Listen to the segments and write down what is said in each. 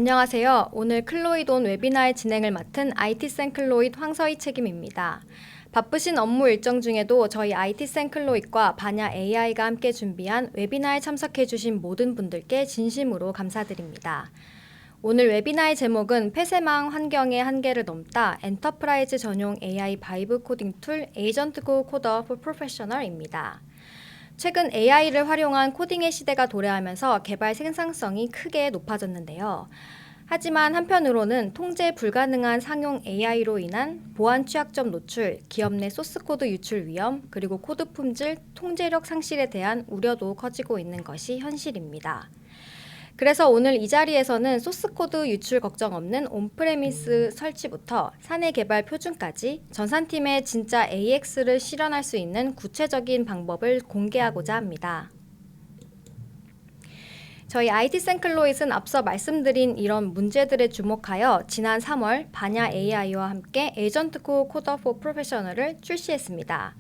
안녕하세요. 오늘 클로이돈 웨비나의 진행을 맡은 IT센 클로이드 황서희 책임입니다. 바쁘신 업무 일정 중에도 저희 IT센 클로이드과 반야 AI가 함께 준비한 웨비나에 참석해주신 모든 분들께 진심으로 감사드립니다. 오늘 웨비나의 제목은 폐쇄망 환경의 한계를 넘다 엔터프라이즈 전용 AI 바이브 코딩 툴 에이전트 고 코더 for Professional입니다. 최근 AI를 활용한 코딩의 시대가 도래하면서 개발 생산성이 크게 높아졌는데요. 하지만 한편으로는 통제 불가능한 상용 AI로 인한 보안 취약점 노출, 기업 내 소스코드 유출 위험, 그리고 코드 품질, 통제력 상실에 대한 우려도 커지고 있는 것이 현실입니다. 그래서 오늘 이 자리에서는 소스코드 유출 걱정 없는 온프레미스 설치부터 사내 개발 표준까지 전산팀의 진짜 AX를 실현할 수 있는 구체적인 방법을 공개하고자 합니다. 저희 IT센 클로이드는 앞서 말씀드린 이런 문제들에 주목하여 지난 3월 반야 AI와 함께 에이전트 고 코더 포 프로페셔널을 출시했습니다.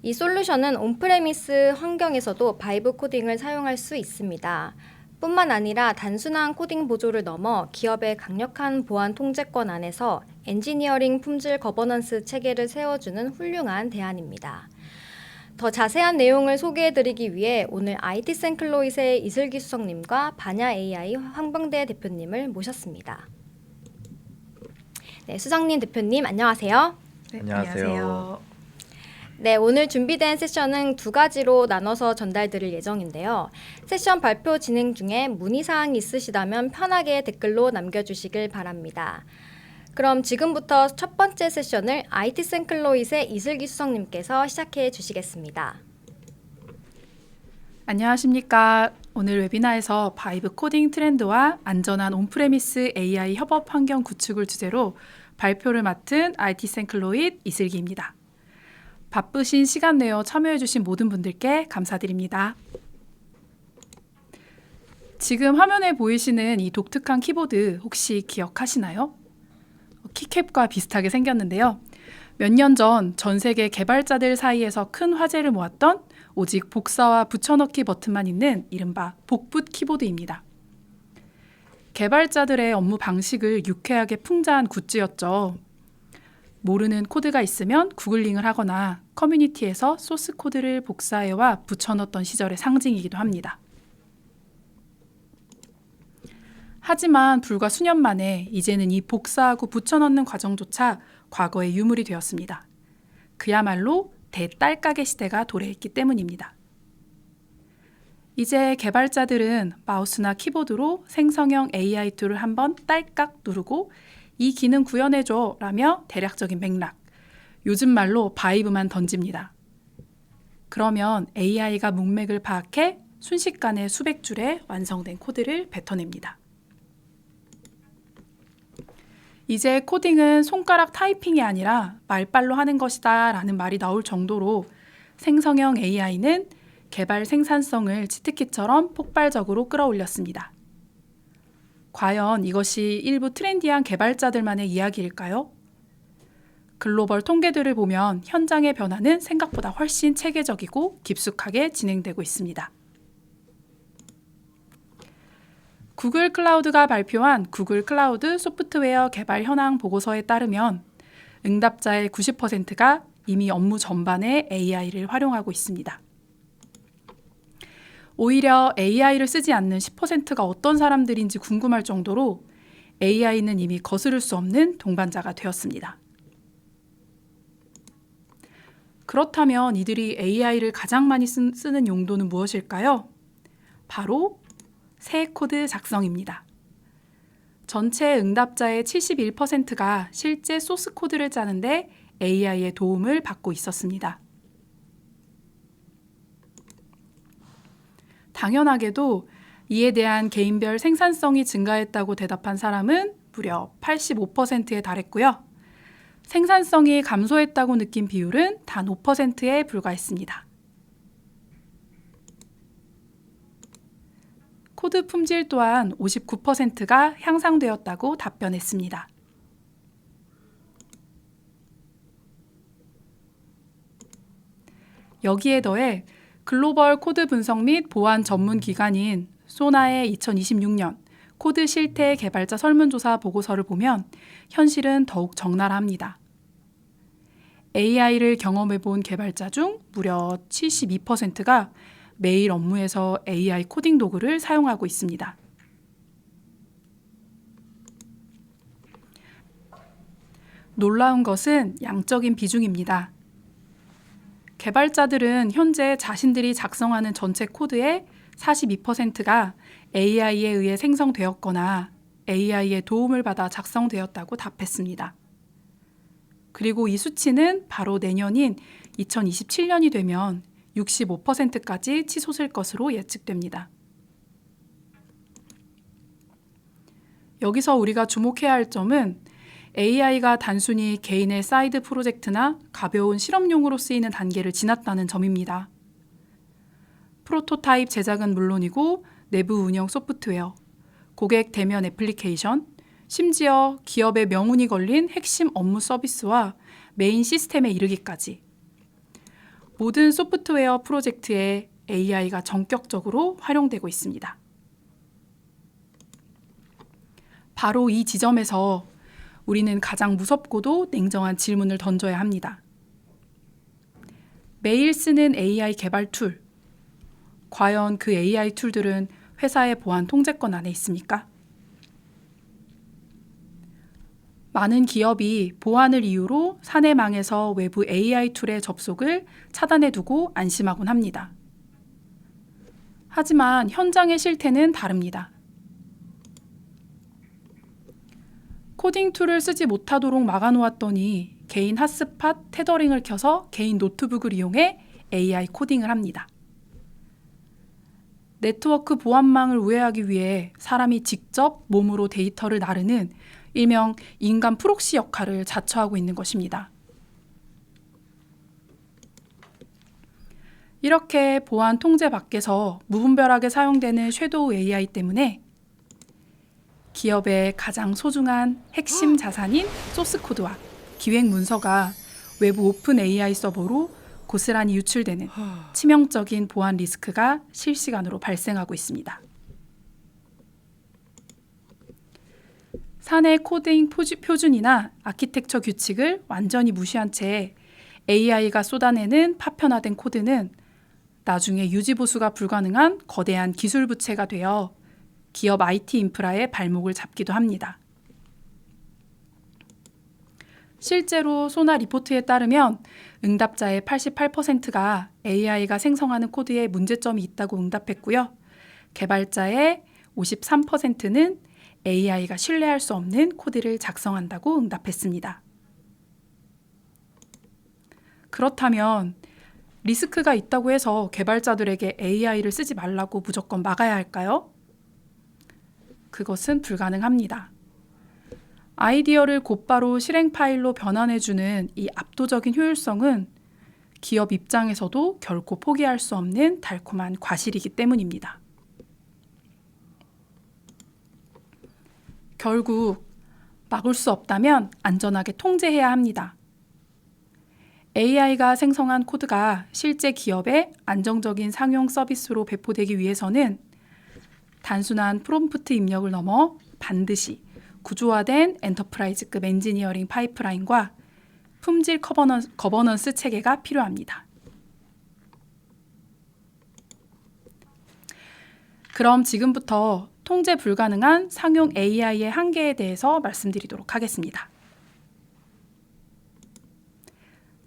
이 솔루션은 온프레미스 환경에서도 바이브 코딩을 사용할 수 있습니다. 뿐만 아니라 단순한 코딩 보조를 넘어 기업의 강력한 보안 통제권 안에서 엔지니어링 품질 거버넌스 체계를 세워주는 훌륭한 대안입니다. 더 자세한 내용을 소개해드리기 위해 오늘 IT센 클로이드의 이슬기 수석님과 반야 AI 황병대 대표님을 모셨습니다. 네, 수석님, 대표님 안녕하세요. 네, 안녕하세요. 네, 오늘 준비된 세션은 두 가지로 나눠서 전달드릴 예정인데요. 세션 발표 진행 중에 문의사항이 있으시다면 편하게 댓글로 남겨주시길 바랍니다. 그럼 지금부터 첫 번째 세션을 IT센 클로이드의 이슬기 수석님께서 시작해 주시겠습니다. 안녕하십니까. 오늘 웨비나에서 바이브 코딩 트렌드와 안전한 온프레미스 AI 협업 환경 구축을 주제로 발표를 맡은 IT센 클로이드 이슬기입니다. 바쁘신 시간 내어 참여해주신 모든 분들께 감사드립니다. 지금 화면에 보이시는 이 독특한 키보드 혹시 기억하시나요? 키캡과 비슷하게 생겼는데요. 몇 년 전 전 세계 개발자들 사이에서 큰 화제를 모았던 오직 복사와 붙여넣기 버튼만 있는 이른바 복붙 키보드입니다. 개발자들의 업무 방식을 유쾌하게 풍자한 굿즈였죠. 모르는 코드가 있으면 구글링을 하거나 커뮤니티에서 소스 코드를 복사해와 붙여넣었던 시절의 상징이기도 합니다. 하지만 불과 수년 만에 이제는 이 복사하고 붙여넣는 과정조차 과거의 유물이 되었습니다. 그야말로 대딸깍의 시대가 도래했기 때문입니다. 이제 개발자들은 마우스나 키보드로 생성형 AI 툴을 한번 딸깍 누르고 이 기능 구현해줘 라며 대략적인 맥락, 요즘 말로 바이브만 던집니다. 그러면 AI가 문맥을 파악해 순식간에 수백 줄의 완성된 코드를 뱉어냅니다. 이제 코딩은 손가락 타이핑이 아니라 말발로 하는 것이다 라는 말이 나올 정도로 생성형 AI는 개발 생산성을 치트키처럼 폭발적으로 끌어올렸습니다. 과연 이것이 일부 트렌디한 개발자들만의 이야기일까요? 글로벌 통계들을 보면 현장의 변화는 생각보다 훨씬 체계적이고 깊숙하게 진행되고 있습니다. 구글 클라우드가 발표한 구글 클라우드 소프트웨어 개발 현황 보고서에 따르면 응답자의 90%가 이미 업무 전반에 AI를 활용하고 있습니다. 오히려 AI를 쓰지 않는 10%가 어떤 사람들인지 궁금할 정도로 AI는 이미 거스를 수 없는 동반자가 되었습니다. 그렇다면 이들이 AI를 가장 많이 쓰는 용도는 무엇일까요? 바로 새 코드 작성입니다. 전체 응답자의 71%가 실제 소스 코드를 짜는데 AI의 도움을 받고 있었습니다. 당연하게도 이에 대한 개인별 생산성이 증가했다고 대답한 사람은 무려 85%에 달했고요. 생산성이 감소했다고 느낀 비율은 단 5%에 불과했습니다. 코드 품질 또한 59%가 향상되었다고 답변했습니다. 여기에 더해 글로벌 코드 분석 및 보안 전문 기관인 소나의 2026년 코드 실태 개발자 설문조사 보고서를 보면 현실은 더욱 적나라합니다. AI를 경험해본 개발자 중 무려 72%가 매일 업무에서 AI 코딩 도구를 사용하고 있습니다. 놀라운 것은 양적인 비중입니다. 개발자들은 현재 자신들이 작성하는 전체 코드의 42%가 AI에 의해 생성되었거나 AI의 도움을 받아 작성되었다고 답했습니다. 그리고 이 수치는 바로 내년인 2027년이 되면 65%까지 치솟을 것으로 예측됩니다. 여기서 우리가 주목해야 할 점은 AI가 단순히 개인의 사이드 프로젝트나 가벼운 실험용으로 쓰이는 단계를 지났다는 점입니다. 프로토타입 제작은 물론이고 내부 운영 소프트웨어, 고객 대면 애플리케이션, 심지어 기업의 명운이 걸린 핵심 업무 서비스와 메인 시스템에 이르기까지 모든 소프트웨어 프로젝트에 AI가 전격적으로 활용되고 있습니다. 바로 이 지점에서 우리는 가장 무섭고도 냉정한 질문을 던져야 합니다. 매일 쓰는 AI 개발 툴, 과연 그 AI 툴들은 회사의 보안 통제권 안에 있습니까? 많은 기업이 보안을 이유로 사내망에서 외부 AI 툴의 접속을 차단해두고 안심하곤 합니다. 하지만 현장의 실태는 다릅니다. 코딩 툴을 쓰지 못하도록 막아놓았더니 개인 핫스팟 테더링을 켜서 개인 노트북을 이용해 AI 코딩을 합니다. 네트워크 보안망을 우회하기 위해 사람이 직접 몸으로 데이터를 나르는 일명 인간 프록시 역할을 자처하고 있는 것입니다. 이렇게 보안 통제 밖에서 무분별하게 사용되는 섀도우 AI 때문에 기업의 가장 소중한 핵심 자산인 소스코드와 기획 문서가 외부 오픈 AI 서버로 고스란히 유출되는 치명적인 보안 리스크가 실시간으로 발생하고 있습니다. 사내 코딩 표준이나 아키텍처 규칙을 완전히 무시한 채 AI가 쏟아내는 파편화된 코드는 나중에 유지보수가 불가능한 거대한 기술 부채가 되어 기업 IT 인프라의 발목을 잡기도 합니다. 실제로 소나 리포트에 따르면 응답자의 88%가 AI가 생성하는 코드에 문제점이 있다고 응답했고요. 개발자의 53%는 AI가 신뢰할 수 없는 코드를 작성한다고 응답했습니다. 그렇다면 리스크가 있다고 해서 개발자들에게 AI를 쓰지 말라고 무조건 막아야 할까요? 그것은 불가능합니다. 아이디어를 곧바로 실행 파일로 변환해주는 이 압도적인 효율성은 기업 입장에서도 결코 포기할 수 없는 달콤한 과실이기 때문입니다. 결국 막을 수 없다면 안전하게 통제해야 합니다. AI가 생성한 코드가 실제 기업의 안정적인 상용 서비스로 배포되기 위해서는 단순한 프롬프트 입력을 넘어 반드시 구조화된 엔터프라이즈급 엔지니어링 파이프라인과 품질 거버넌스 체계가 필요합니다. 그럼 지금부터 통제 불가능한 상용 AI의 한계에 대해서 말씀드리도록 하겠습니다.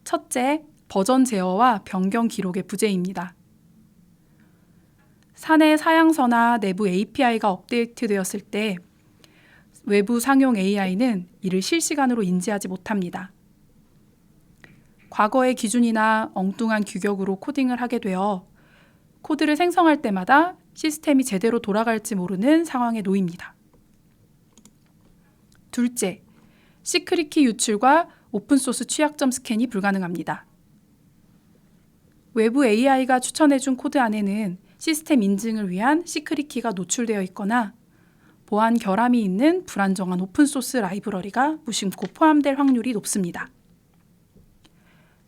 첫째, 버전 제어와 변경 기록의 부재입니다. 사내 사양서나 내부 API가 업데이트되었을 때 외부 상용 AI는 이를 실시간으로 인지하지 못합니다. 과거의 기준이나 엉뚱한 규격으로 코딩을 하게 되어 코드를 생성할 때마다 시스템이 제대로 돌아갈지 모르는 상황에 놓입니다. 둘째, 시크릿키 유출과 오픈소스 취약점 스캔이 불가능합니다. 외부 AI가 추천해준 코드 안에는 시스템 인증을 위한 시크릿키가 노출되어 있거나 보안 결함이 있는 불안정한 오픈소스 라이브러리가 무심코 포함될 확률이 높습니다.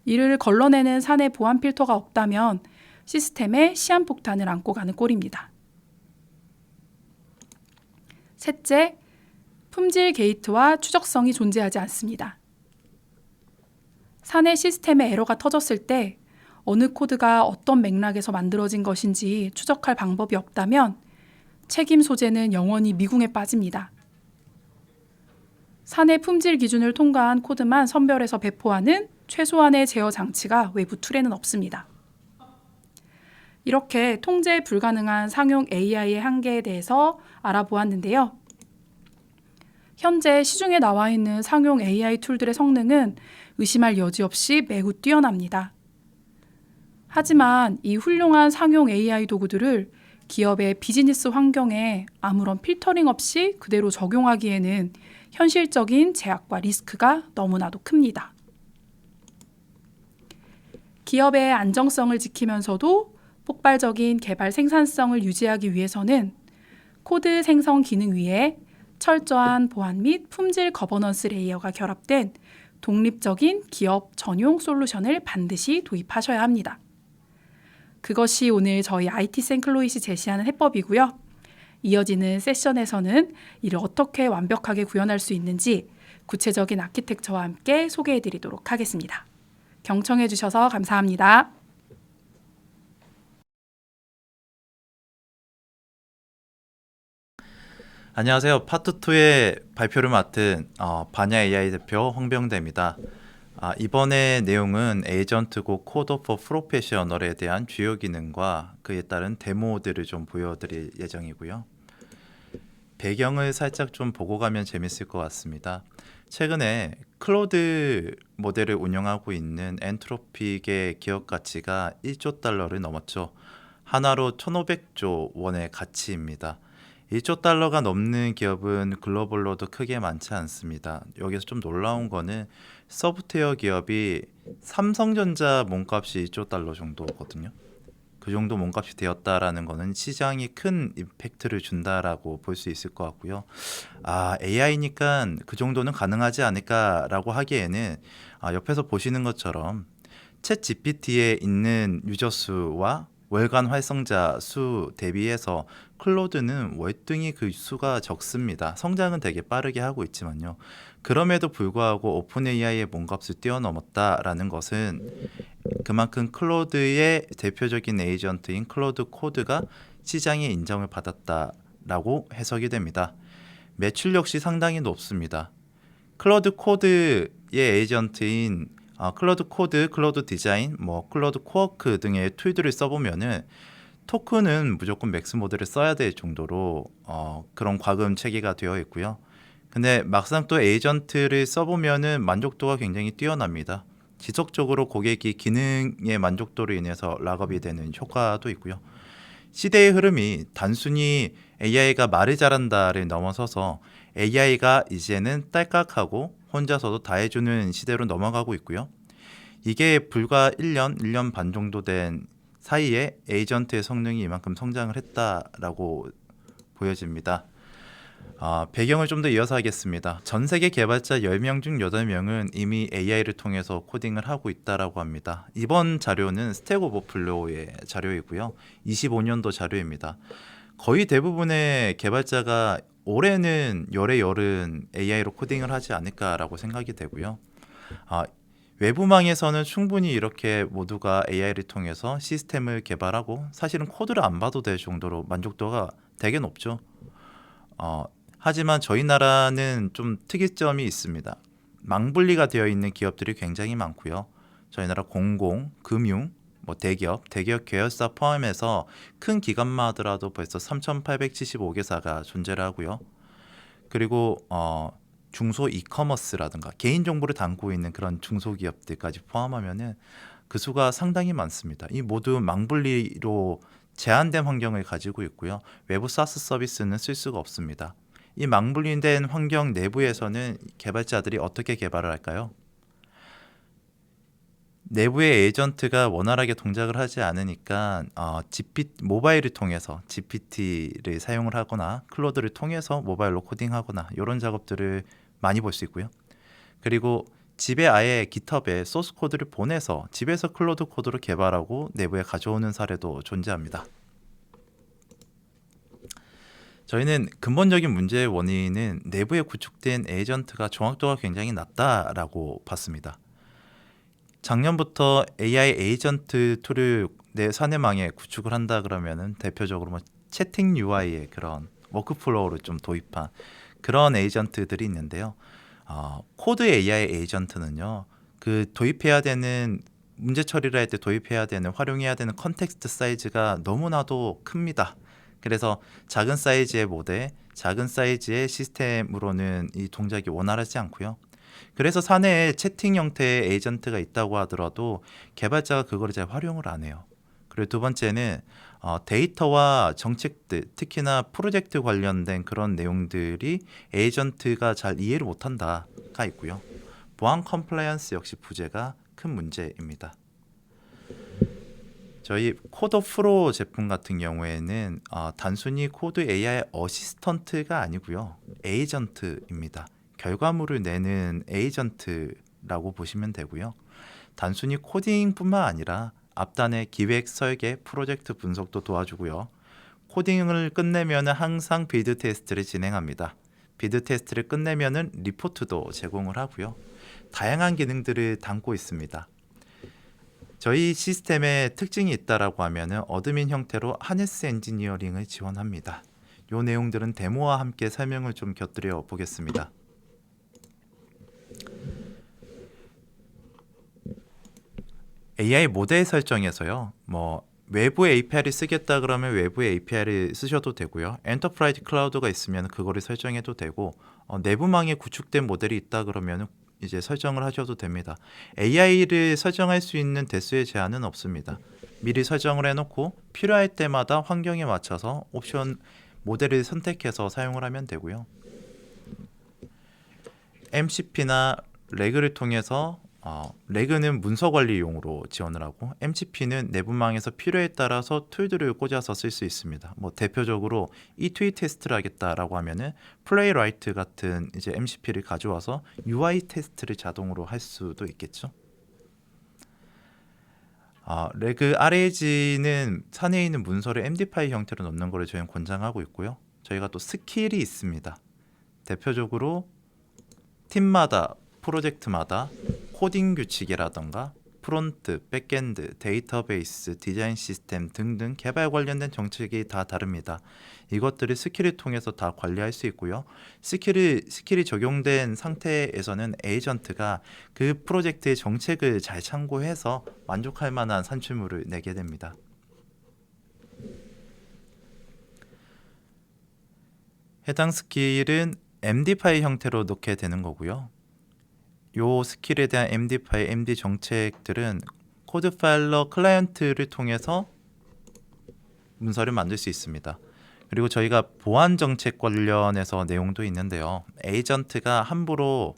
이를 걸러내는 사내 보안 필터가 없다면 시스템에 시한폭탄을 안고 가는 꼴입니다. 셋째, 품질 게이트와 추적성이 존재하지 않습니다. 사내 시스템에 에러가 터졌을 때 어느 코드가 어떤 맥락에서 만들어진 것인지 추적할 방법이 없다면 책임 소재는 영원히 미궁에 빠집니다. 사내 품질 기준을 통과한 코드만 선별해서 배포하는 최소한의 제어 장치가 외부 툴에는 없습니다. 이렇게 통제 불가능한 상용 AI의 한계에 대해서 알아보았는데요. 현재 시중에 나와 있는 상용 AI 툴들의 성능은 의심할 여지 없이 매우 뛰어납니다. 하지만 이 훌륭한 상용 AI 도구들을 기업의 비즈니스 환경에 아무런 필터링 없이 그대로 적용하기에는 현실적인 제약과 리스크가 너무나도 큽니다. 기업의 안정성을 지키면서도 폭발적인 개발 생산성을 유지하기 위해서는 코드 생성 기능 위에 철저한 보안 및 품질 거버넌스 레이어가 결합된 독립적인 기업 전용 솔루션을 반드시 도입하셔야 합니다. 그것이 오늘 저희 IT 생클로잇이 제시하는 해법이고요. 이어지는 세션에서는 이를 어떻게 완벽하게 구현할 수 있는지 구체적인 아키텍처와 함께 소개해 드리도록 하겠습니다. 경청해 주셔서 감사합니다. 안녕하세요. 파트 2의 발표를 맡은 반야 AI 대표 황병대입니다. 이번에 내용은 에이전트고 코드 포 프로페셔널에 대한 주요 기능과 그에 따른 데모들을 좀 보여드릴 예정이고요. 배경을 살짝 좀 보고 가면 재밌을 것 같습니다. 최근에 클로드 모델을 운영하고 있는 엔트로픽의 기업 가치가 1조 달러를 넘었죠. 하나로 1,500조 원의 가치입니다. 1조 달러가 넘는 기업은 글로벌로도 크게 많지 않습니다. 여기서 좀 놀라운 거는 소프트웨어 기업이 삼성전자 몸값이 1조 달러 정도거든요. 그 정도 몸값이 되었다라는 거는 시장이 큰 임팩트를 준다라고 볼 수 있을 것 같고요. AI니까 그 정도는 가능하지 않을까라고 하기에는 옆에서 보시는 것처럼 챗 GPT에 있는 유저 수와 월간 활성자 수 대비해서 클로드는 월등히 그 수가 적습니다. 성장은 되게 빠르게 하고 있지만요. 그럼에도 불구하고 오픈 AI의 몸값을 뛰어넘었다라는 것은 그만큼 클로드의 대표적인 에이전트인 클로드 코드가 시장의 인정을 받았다라고 해석이 됩니다. 매출 역시 상당히 높습니다. 클로드 코드의 에이전트인 클로드 코드, 클로드 디자인, 클로드 코워크 등의 툴들을 써보면은 토큰은 무조건 맥스 모델을 써야 될 정도로 그런 과금 체계가 되어 있고요. 근데 막상 또 에이전트를 써보면은 만족도가 굉장히 뛰어납니다. 지속적으로 고객이 기능의 만족도로 인해서 락업이 되는 효과도 있고요. 시대의 흐름이 단순히 AI가 말을 잘한다를 넘어서서 AI가 이제는 딸깍하고 혼자서도 다 해주는 시대로 넘어가고 있고요. 이게 불과 1년 반 정도 된 사이에 에이전트의 성능이 이만큼 성장을 했다라고 보여집니다. 배경을 좀 더 이어서 하겠습니다. 전 세계 개발자 10명 중 8명은 이미 AI를 통해서 코딩을 하고 있다라고 합니다. 이번 자료는 스택 오버플로우의 자료이고요. 25년도 자료입니다. 거의 대부분의 개발자가 올해는 열은 AI로 코딩을 하지 않을까라고 생각이 되고요. 외부망에서는 충분히 이렇게 모두가 AI를 통해서 시스템을 개발하고 사실은 코드를 안 봐도 될 정도로 만족도가 되게 높죠. 하지만 저희 나라는 좀 특이점이 있습니다. 망분리가 되어 있는 기업들이 굉장히 많고요. 저희 나라 공공, 금융, 대기업 계열사 포함해서 큰 기관만 하더라도 벌써 3,875개사가 존재를 하고요. 그리고 중소 이커머스라든가 개인 정보를 담고 있는 그런 중소기업들까지 포함하면은 그 수가 상당히 많습니다. 이 모두 망분리로 제한된 환경을 가지고 있고요. 외부 사스 서비스는 쓸 수가 없습니다. 이 망분리된 환경 내부에서는 개발자들이 어떻게 개발을 할까요? 내부의 에이전트가 원활하게 동작을 하지 않으니까 모바일을 통해서 GPT를 사용을 하거나 클로드를 통해서 모바일로 코딩하거나 이런 작업들을 많이 볼 수 있고요. 그리고 집에 아예 깃허브에 소스 코드를 보내서 집에서 클로드 코드로 개발하고 내부에 가져오는 사례도 존재합니다. 저희는 근본적인 문제의 원인은 내부에 구축된 에이전트가 정확도가 굉장히 낮다라고 봤습니다. 작년부터 AI 에이전트 툴을 내 사내망에 구축을 한다 그러면은 대표적으로 뭐 채팅 UI의 그런 워크플로우를 좀 도입한 그런 에이전트들이 있는데요. 코드 AI 에이전트는요, 그 도입해야 되는 문제 처리를 할 때 도입해야 되는 활용해야 되는 컨텍스트 사이즈가 너무나도 큽니다. 그래서 작은 사이즈의 모델, 작은 사이즈의 시스템으로는 이 동작이 원활하지 않고요. 그래서 사내에 채팅 형태의 에이전트가 있다고 하더라도 개발자가 그거를 잘 활용을 안 해요. 그리고 두 번째는 데이터와 정책들, 특히나 프로젝트 관련된 그런 내용들이 에이전트가 잘 이해를 못한다가 있고요. 보안 컴플라이언스 역시 부재가 큰 문제입니다. 저희 코드 프로 제품 같은 경우에는 단순히 코드 AI 어시스턴트가 아니고요. 에이전트입니다. 결과물을 내는 에이전트라고 보시면 되고요. 단순히 코딩뿐만 아니라 앞단의 기획, 설계, 프로젝트 분석도 도와주고요. 코딩을 끝내면 항상 빌드 테스트를 진행합니다. 빌드 테스트를 끝내면 리포트도 제공을 하고요. 다양한 기능들을 담고 있습니다. 저희 시스템에 특징이 있다라고 하면 어드민 형태로 하네스 엔지니어링을 지원합니다. 이 내용들은 데모와 함께 설명을 좀 곁들여 보겠습니다. AI 모델 설정에서요. 외부 API를 쓰겠다 그러면 외부 API를 쓰셔도 되고요. 엔터프라이즈 클라우드가 있으면 그거를 설정해도 되고, 내부망에 구축된 모델이 있다 그러면 이제 설정을 하셔도 됩니다. AI를 설정할 수 있는 대수의 제한은 없습니다. 미리 설정을 해놓고 필요할 때마다 환경에 맞춰서 옵션 모델을 선택해서 사용을 하면 되고요. MCP나 레그를 통해서 레그는 문서 관리용으로 지원을 하고, MCP는 내부망에서 필요에 따라서 툴들을 꽂아서 쓸 수 있습니다. 대표적으로 E2E 테스트를 하겠다라고 하면은 플레이라이트 같은 이제 MCP를 가져와서 UI 테스트를 자동으로 할 수도 있겠죠. 레그 RAG는 사내에 있는 문서를 MD5 형태로 넣는 것을 저희는 권장하고 있고요. 저희가 또 스킬이 있습니다. 대표적으로 팀마다, 프로젝트마다 코딩 규칙이라던가 프론트, 백엔드, 데이터베이스, 디자인 시스템 등등 개발 관련된 정책이 다 다릅니다. 이것들을 스킬을 통해서 다 관리할 수 있고요. 스킬이 적용된 상태에서는 에이전트가 그 프로젝트의 정책을 잘 참고해서 만족할 만한 산출물을 내게 됩니다. 해당 스킬은 MD5 형태로 넣게 되는 거고요. 요 스킬에 대한 MD5, MD 정책들은 코드 파일러 클라이언트를 통해서 문서를 만들 수 있습니다. 그리고 저희가 보안 정책 관련해서 내용도 있는데요. 에이전트가 함부로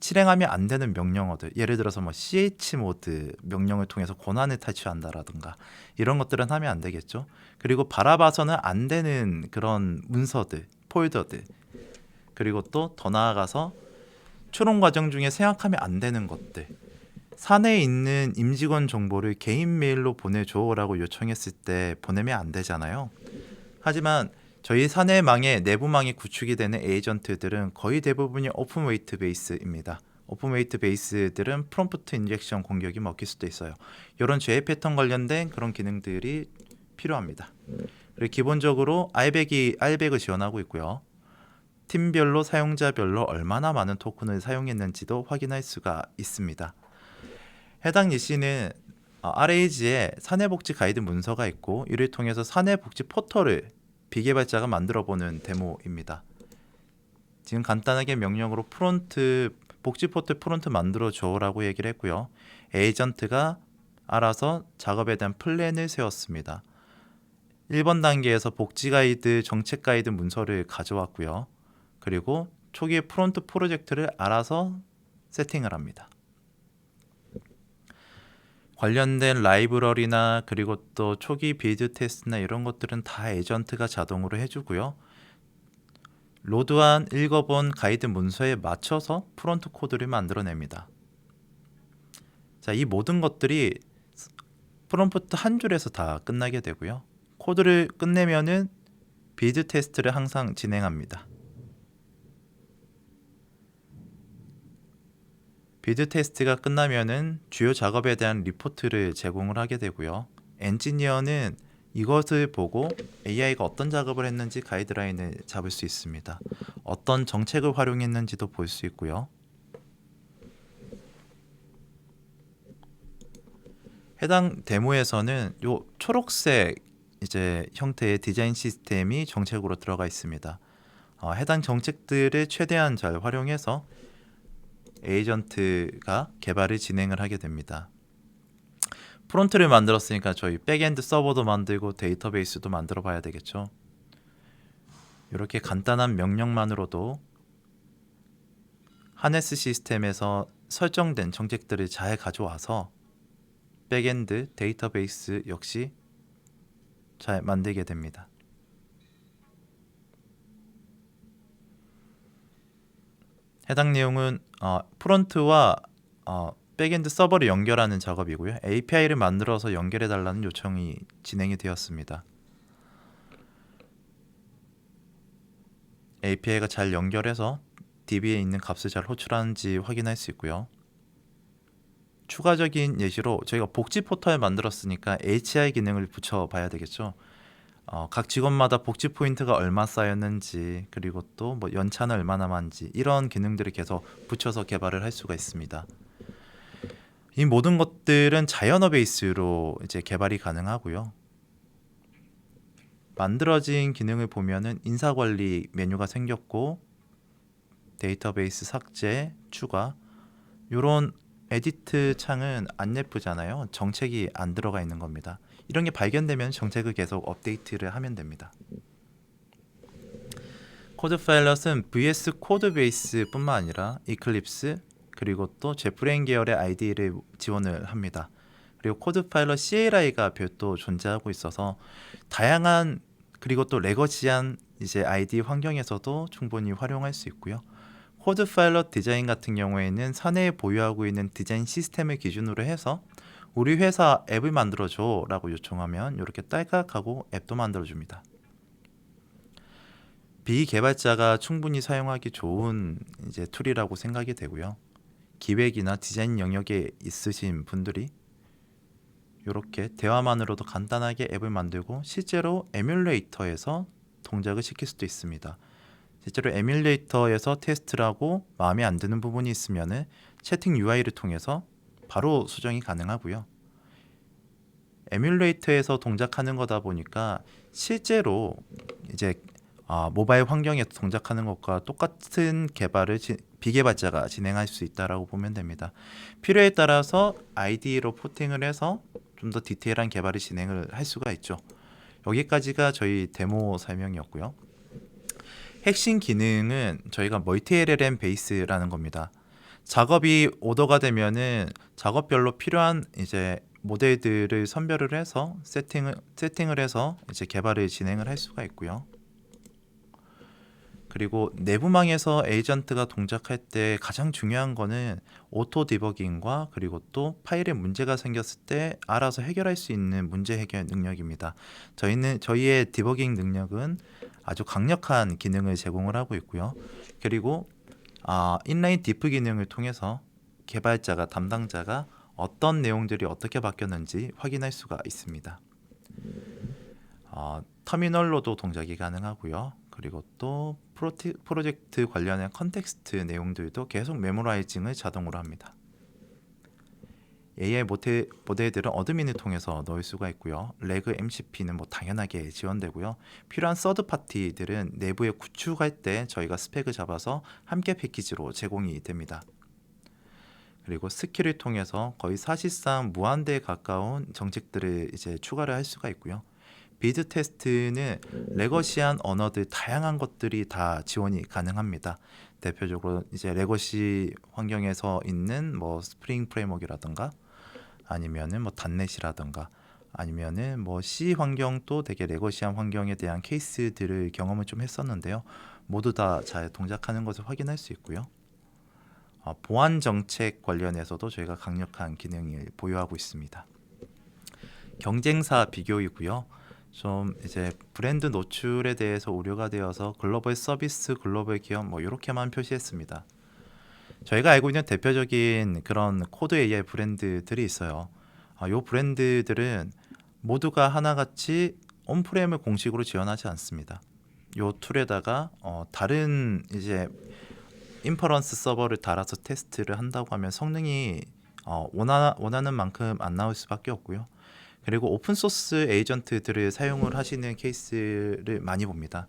실행하면 안 되는 명령어들, 예를 들어서 ch모드 명령을 통해서 권한을 탈취한다라든가 이런 것들은 하면 안 되겠죠. 그리고 바라봐서는 안 되는 그런 문서들, 폴더들, 그리고 또 더 나아가서 추론 과정 중에 생각하면 안 되는 것들, 사내에 있는 임직원 정보를 개인 메일로 보내줘라고 요청했을 때 보내면 안 되잖아요. 하지만 저희 사내망에 내부망이 구축이 되는 에이전트들은 거의 대부분이 오픈 웨이트 베이스입니다. 오픈 웨이트 베이스들은 프롬프트 인젝션 공격이 먹힐 수도 있어요. 이런 죄 패턴 관련된 그런 기능들이 필요합니다. 그리고 기본적으로 알백을 지원하고 있고요. 팀별로 사용자별로 얼마나 많은 토큰을 사용했는지도 확인할 수가 있습니다. 해당 예시는 RAG에 사내복지 가이드 문서가 있고, 이를 통해서 사내복지 포털을 비개발자가 만들어보는 데모입니다. 지금 간단하게 명령으로 복지 포털 프론트 만들어줘라고 얘기를 했고요. 에이전트가 알아서 작업에 대한 플랜을 세웠습니다. 1번 단계에서 복지 가이드, 정책 가이드 문서를 가져왔고요. 그리고 초기에 프론트 프로젝트를 알아서 세팅을 합니다. 관련된 라이브러리나 그리고 또 초기 빌드 테스트나 이런 것들은 다 에이전트가 자동으로 해주고요. 로드한 읽어본 가이드 문서에 맞춰서 프론트 코드를 만들어냅니다. 자, 이 모든 것들이 프롬프트 한 줄에서 다 끝나게 되고요. 코드를 끝내면은 비드 테스트를 항상 진행합니다. 비드 테스트가 끝나면은 주요 작업에 대한 리포트를 제공을 하게 되고요. 엔지니어는 이것을 보고 AI가 어떤 작업을 했는지 가이드라인을 잡을 수 있습니다. 어떤 정책을 활용했는지도 볼 수 있고요. 해당 데모에서는 요 초록색 이제 형태의 디자인 시스템이 정책으로 들어가 있습니다. 해당 정책들을 최대한 잘 활용해서 에이전트가 개발을 진행을 하게 됩니다. 프론트를 만들었으니까 저희 백엔드 서버도 만들고 데이터베이스도 만들어 봐야 되겠죠. 이렇게 간단한 명령만으로도 하네스 시스템에서 설정된 정책들을 잘 가져와서 백엔드 데이터베이스 역시 잘 만들게 됩니다. 해당 내용은 프론트와 백엔드 서버를 연결하는 작업이고요. API를 만들어서 연결해 달라는 요청이 진행이 되었습니다. API가 잘 연결해서 DB에 있는 값을 잘 호출하는지 확인할 수 있고요. 추가적인 예시로 저희가 복지 포털을 만들었으니까 HI 기능을 붙여봐야 되겠죠. 각 직원마다 복지 포인트가 얼마 쌓였는지, 그리고 또 뭐 연차는 얼마나 많은지, 이런 기능들을 계속 붙여서 개발을 할 수가 있습니다. 이 모든 것들은 자이언어 베이스로 이제 개발이 가능하고요. 만들어진 기능을 보면은 인사 관리 메뉴가 생겼고, 데이터베이스 삭제, 추가, 이런 에디트 창은 안 예쁘잖아요. 정책이 안 들어가 있는 겁니다. 이런 게 발견되면 정책을 계속 업데이트를 하면 됩니다. 코드 파일럿은 VS 코드베이스 뿐만 아니라 이클립스, 그리고 또 제프레인 계열의 IDE를 지원을 합니다. 그리고 코드 파일럿 CLI가 별도 존재하고 있어서 다양한, 그리고 또 레거시한 이제 IDE 환경에서도 충분히 활용할 수 있고요. 코드 파일럿 디자인 같은 경우에는 사내에 보유하고 있는 디자인 시스템을 기준으로 해서 우리 회사 앱을 만들어줘 라고 요청하면 이렇게 딸깍하고 앱도 만들어줍니다. 비개발자가 충분히 사용하기 좋은 이제 툴이라고 생각이 되고요. 기획이나 디자인 영역에 있으신 분들이 이렇게 대화만으로도 간단하게 앱을 만들고 실제로 에뮬레이터에서 동작을 시킬 수도 있습니다. 실제로 에뮬레이터에서 테스트를 하고 마음에 안 드는 부분이 있으면 채팅 UI를 통해서 바로 수정이 가능하고요. 에뮬레이터에서 동작하는 거다 보니까 실제로 이제 모바일 환경에서 동작하는 것과 똑같은 개발을 비개발자가 진행할 수 있다라고 보면 됩니다. 필요에 따라서 IDE로 포팅을 해서 좀 더 디테일한 개발을 진행을 할 수가 있죠. 여기까지가 저희 데모 설명이었고요. 핵심 기능은 저희가 멀티 LLM 베이스라는 겁니다. 작업이 오더가 되면은 작업별로 필요한 이제 모델들을 선별을 해서 세팅을 해서 이제 개발을 진행을 할 수가 있고요. 그리고 내부망에서 에이전트가 동작할 때 가장 중요한 거는 오토 디버깅과 그리고 또 파일에 문제가 생겼을 때 알아서 해결할 수 있는 문제 해결 능력입니다. 저희의 디버깅 능력은 아주 강력한 기능을 제공을 하고 있고요. 그리고 인라인 디프 기능을 통해서 개발자가 담당자가 어떤 내용들이 어떻게 바뀌었는지 확인할 수가 있습니다. 터미널로도 동작이 가능하고요. 그리고 또 프로젝트 관련된 컨텍스트 내용들도 계속 메모라이징을 자동으로 합니다. AI 모델들은 어드민을 통해서 넣을 수가 있고요. 레그 MCP는 뭐 당연하게 지원되고요. 필요한 서드 파티들은 내부에 구축할 때 저희가 스펙을 잡아서 함께 패키지로 제공이 됩니다. 그리고 스킬을 통해서 거의 사실상 무한대에 가까운 정책들을 이제 추가를 할 수가 있고요. 비드 테스트는 레거시한 언어들 다양한 것들이 다 지원이 가능합니다. 대표적으로 이제 레거시 환경에서 있는 뭐 스프링 프레임워크라든가 아니면은 뭐 단넷이라든가 아니면은 뭐 C 환경도 되게 레거시한 환경에 대한 케이스들을 경험을 좀 했었는데요. 모두 다 잘 동작하는 것을 확인할 수 있고요. 보안 정책 관련해서도 저희가 강력한 기능을 보유하고 있습니다. 경쟁사 비교이고요. 좀 이제 브랜드 노출에 대해서 우려가 되어서 글로벌 서비스, 글로벌 기업 뭐 이렇게만 표시했습니다. 저희가 알고 있는 대표적인 그런 코드 AI 브랜드들이 있어요. 이 브랜드들은 모두가 하나같이 온프렘을 공식으로 지원하지 않습니다. 요 툴에다가 다른 이제 인퍼런스 서버를 달아서 테스트를 한다고 하면 성능이 원하는 만큼 안 나올 수밖에 없고요. 그리고 오픈소스 에이전트들을 사용을 하시는 케이스를 많이 봅니다.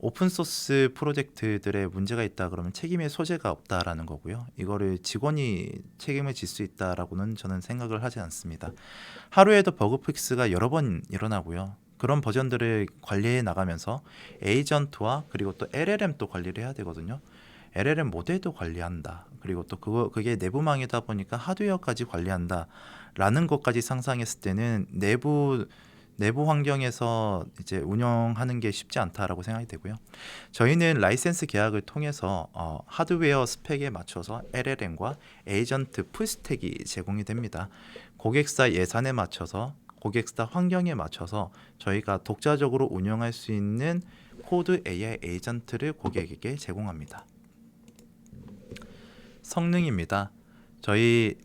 오픈소스 프로젝트들의 문제가 있다 그러면 책임의 소재가 없다라는 거고요. 이거를 직원이 책임을 질 수 있다라고는 저는 생각을 하지 않습니다. 하루에도 버그 픽스가 여러 번 일어나고요. 그런 버전들을 관리해 나가면서 에이전트와 그리고 또 LLM도 관리를 해야 되거든요. LLM 모델도 관리한다. 그리고 또 그게 내부망이다 보니까 하드웨어까지 관리한다라는 것까지 상상했을 때는 내부 환경에서 이제 운영하는 게 쉽지 않다라고 생각이 되고요. 저희는 라이센스 계약을 통해서 하드웨어 스펙에 맞춰서 LLM과 에이전트 풀스택이 제공이 됩니다. 고객사 예산에 맞춰서 고객사 환경에 맞춰서 저희가 독자적으로 운영할 수 있는 코드 AI 에이전트를 고객에게 제공합니다. 성능입니다. 저희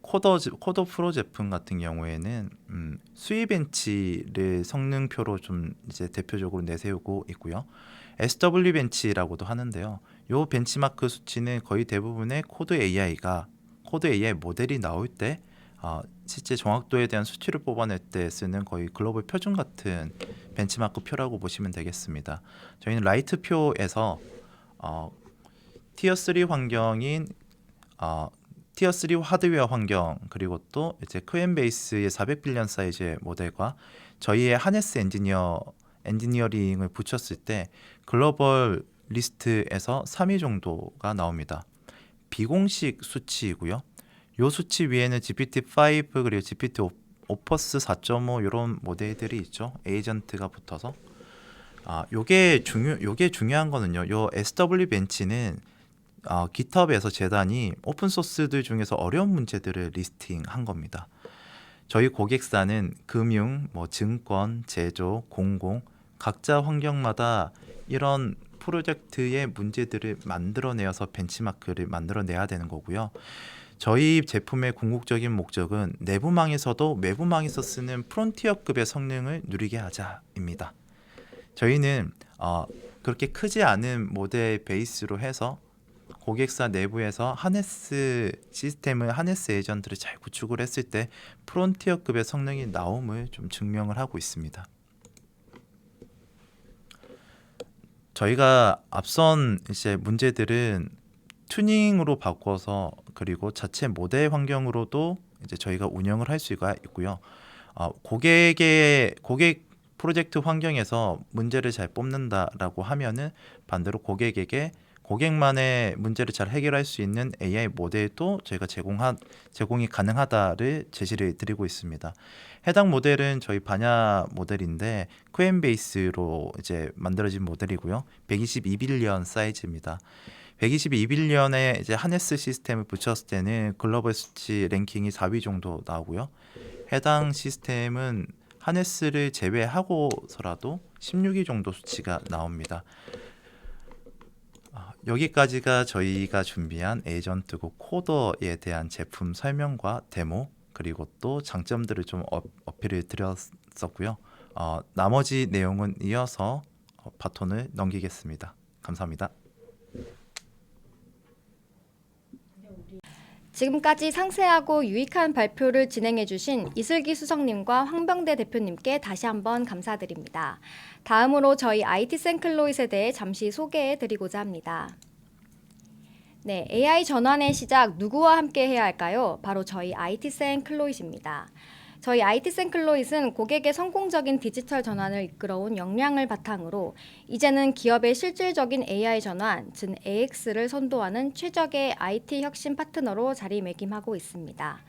코더 프로 제품 같은 경우에는 수위벤치를 성능표로 좀 이제 대표적으로 내세우고 있고요. SW 벤치라고도 하는데요. 이 벤치마크 수치는 거의 대부분의 코드 AI 모델이 나올 때 실제 정확도에 대한 수치를 뽑아낼 때 쓰는 거의 글로벌 표준 같은 벤치마크 표라고 보시면 되겠습니다. 저희는 라이트 표에서 티어 3 환경인 티어 3 하드웨어 환경 그리고 또 이제 큐엔베이스의 400빌리언 사이즈의 모델과 저희의 하네스 엔지니어링을 붙였을 때 글로벌 리스트에서 3위 정도가 나옵니다. 비공식 수치이고요. 요 수치 위에는 GPT-5 그리고 GPT 오퍼스 4.5 이런 모델들이 있죠. 에이전트가 붙어서 요게 중요한 거는요. 요 SW 벤치는 GitHub에서 재단이 오픈 소스들 중에서 어려운 문제들을 리스팅한 겁니다. 저희 고객사는 금융, 증권, 제조, 공공 각자 환경마다 이런 프로젝트의 문제들을 만들어내어서 벤치마크를 만들어내야 되는 거고요. 저희 제품의 궁극적인 목적은 내부망에서도 외부망에서 쓰는 프론티어급의 성능을 누리게 하자입니다. 저희는 그렇게 크지 않은 모델 베이스로 해서 고객사 내부에서 하네스 시스템을 하네스 에이전트를 잘 구축을 했을 때 프론티어급의 성능이 나옴을 좀 증명을 하고 있습니다. 저희가 앞선 이제 문제들은 튜닝으로 바꿔서 그리고 자체 모델 환경으로도 이제 저희가 운영을 할 수가 있고요. 고객 프로젝트 환경에서 문제를 잘 뽑는다라고 하면은 반대로 고객만의 문제를 잘 해결할 수 있는 AI 모델도 저희가 제공이 가능하다를 제시를 드리고 있습니다. 해당 모델은 저희 바냐 모델인데 큐엔베이스로 이제 만들어진 모델이고요. 122빌리언 사이즈입니다. 122빌리언에 이제 하네스 시스템을 붙였을 때는 글로벌 수치 랭킹이 4위 정도 나오고요. 해당 시스템은 하네스를 제외하고서라도 16위 정도 수치가 나옵니다. 여기까지가 저희가 준비한 에이전트고 코더에 대한 제품 설명과 데모 그리고 또 장점들을 좀 어필을 드렸었고요. 나머지 내용은 이어서 바톤을 넘기겠습니다. 감사합니다. 지금까지 상세하고 유익한 발표를 진행해주신 이슬기 수석님과 황병대 대표님께 다시 한번 감사드립니다. 다음으로 저희 IT 샌클로잇에 대해 잠시 소개해드리고자 합니다. 네, AI 전환의 시작 누구와 함께 해야 할까요? 바로 저희 IT 샌클로잇입니다. 저희 IT 샌클로잇은 고객의 성공적인 디지털 전환을 이끌어온 역량을 바탕으로 이제는 기업의 실질적인 AI 전환, 즉 AX를 선도하는 최적의 IT 혁신 파트너로 자리매김하고 있습니다.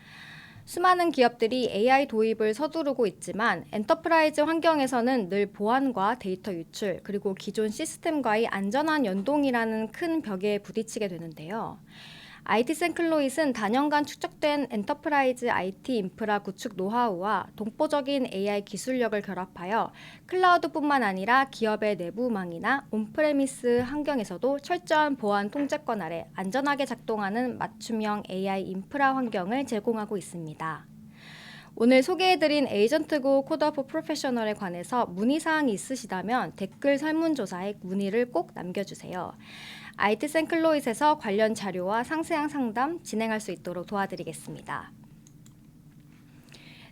수많은 기업들이 AI 도입을 서두르고 있지만 엔터프라이즈 환경에서는 늘 보안과 데이터 유출, 그리고 기존 시스템과의 안전한 연동이라는 큰 벽에 부딪히게 되는데요. IT 샌클로잇은 다년간 축적된 엔터프라이즈 IT 인프라 구축 노하우와 동포적인 AI 기술력을 결합하여 클라우드뿐만 아니라 기업의 내부망이나 온프레미스 환경에서도 철저한 보안 통제권 아래 안전하게 작동하는 맞춤형 AI 인프라 환경을 제공하고 있습니다. 오늘 소개해드린 에이전트고 코드 오브 프로페셔널에 관해서 문의사항이 있으시다면 댓글 설문조사에 문의를 꼭 남겨주세요. IT 샌클로잇에서 관련 자료와 상세한 상담 진행할 수 있도록 도와드리겠습니다.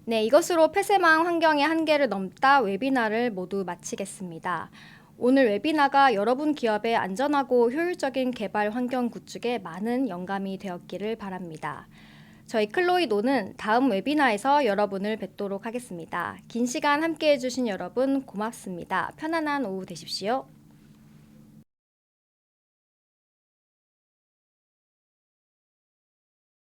네, 이것으로 폐쇄망 환경의 한계를 넘다 웨비나를 모두 마치겠습니다. 오늘 웨비나가 여러분 기업의 안전하고 효율적인 개발 환경 구축에 많은 영감이 되었기를 바랍니다. 저희 클로이도는 다음 웨비나에서 여러분을 뵙도록 하겠습니다. 긴 시간 함께해 주신 여러분 고맙습니다. 편안한 오후 되십시오.